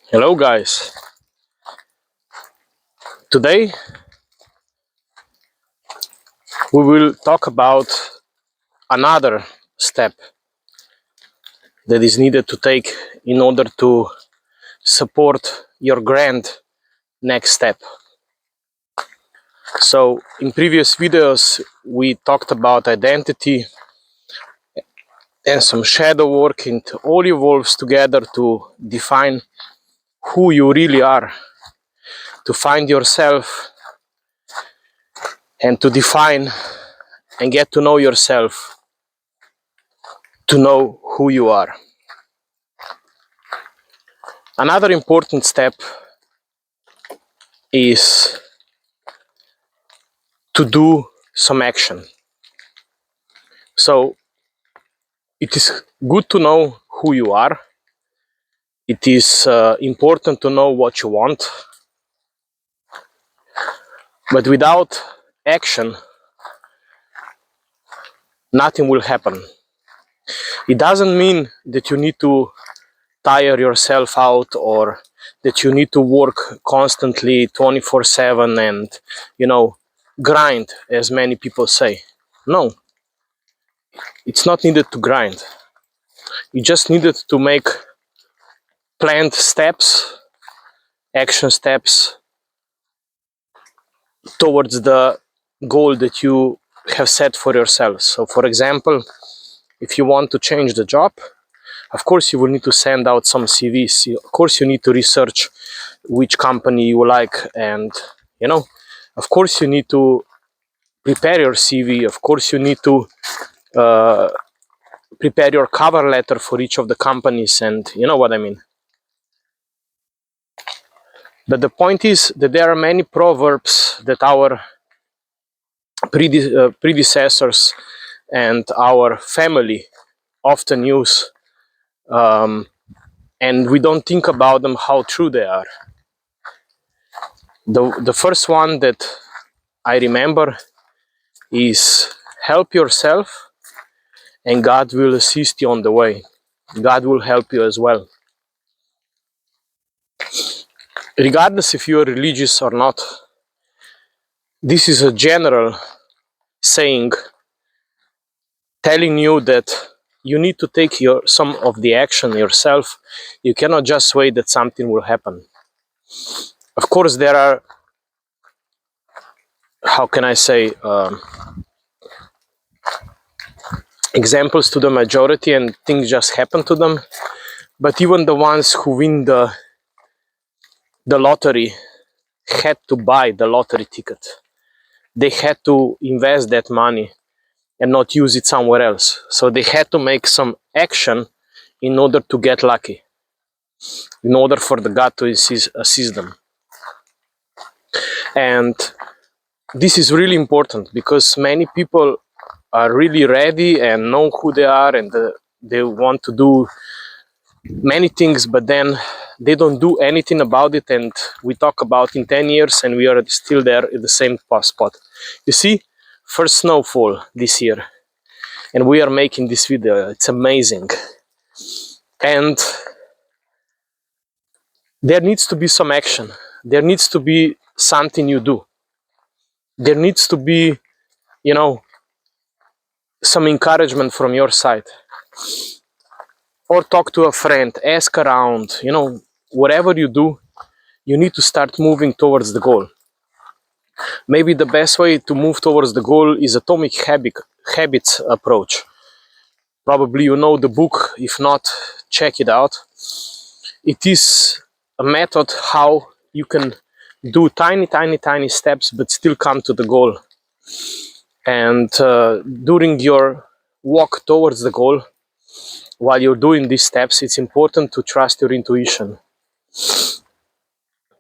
Hello guys, today we will talk about another step that is needed to take in order to support your grand next step. So in previous videos we talked about identity and some shadow work, and all evolves together to define who you really are, to find yourself and to define and get to know yourself, to know who you are. Another important step is to do some action. So it is good to know who you are. It is important to know what you want. But without action, nothing will happen. It doesn't mean that you need to tire yourself out or that you need to work constantly 24/7 and, grind, as many people say. No, it's not needed to grind. You just needed to make planned steps, action steps towards the goal that you have set for yourself. So for example, if you want to change the job, of course you will need to send out some CVs. Of course you need to research which company you like, and of course you need to prepare your CV. Of course you need to prepare your cover letter for each of the companies, and you know what I mean. But the point is that there are many proverbs that our predecessors and our family often use, and we don't think about them, how true they are. The first one that I remember is help yourself and God will assist you on the way. God will help you as well. Regardless if you are religious or not, this is a general saying telling you that you need to take some of the action yourself. You cannot just wait that something will happen. Of course, there are, how can I say, examples to the majority and things just happen to them. But even the ones who win the lottery had to buy the lottery ticket. They had to invest that money and not use it somewhere else. So they had to make some action in order to get lucky, in order for the God to assist them. And this is really important because many people are really ready and know who they are, and they want to do many things, but then they don't do anything about it, and we talk about in 10 years and we are still there at the same spot. You see, first snowfall this year, and we are making this video. It's amazing. And there needs to be some action. There needs to be something you do. There needs to be, some encouragement from your side. Or talk to a friend, ask around, whatever you do, you need to start moving towards the goal. Maybe the best way to move towards the goal is atomic habits approach. Probably you know the book. If not, check it out. It is a method how you can do tiny steps but still come to the goal. And during your walk towards the goal, while you're doing these steps, it's important to trust your intuition.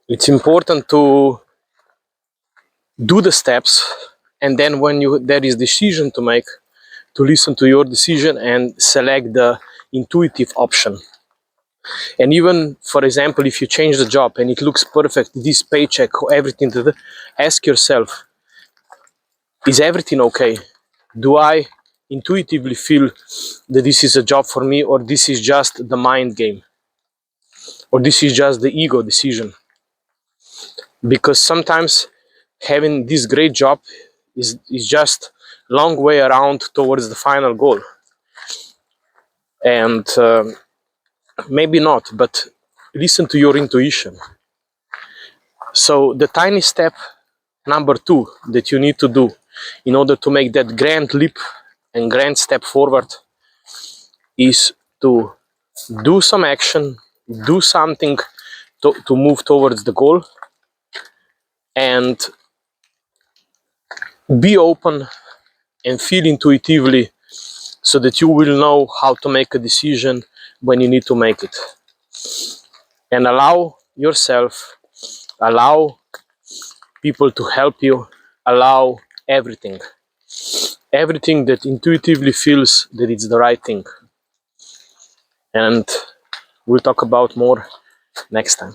It's important to do the steps, and then when there is decision to make, to listen to your decision and select the intuitive option. And even, for example, if you change the job and it looks perfect, this paycheck, everything, ask yourself, is everything okay? Do I intuitively feel that this is a job for me, or this is just the mind game? or this is just the ego decision? Because sometimes having this great job is just long way around towards the final goal. And maybe not, but listen to your intuition. So the tiny step number 2 that you need to do in order to make that grand leap and grand step forward is to do some action, do something to move towards the goal, and be open and feel intuitively so that you will know how to make a decision when you need to make it. And allow yourself, allow people to help you, allow everything. Everything that intuitively feels that it's the right thing. And we'll talk about more next time.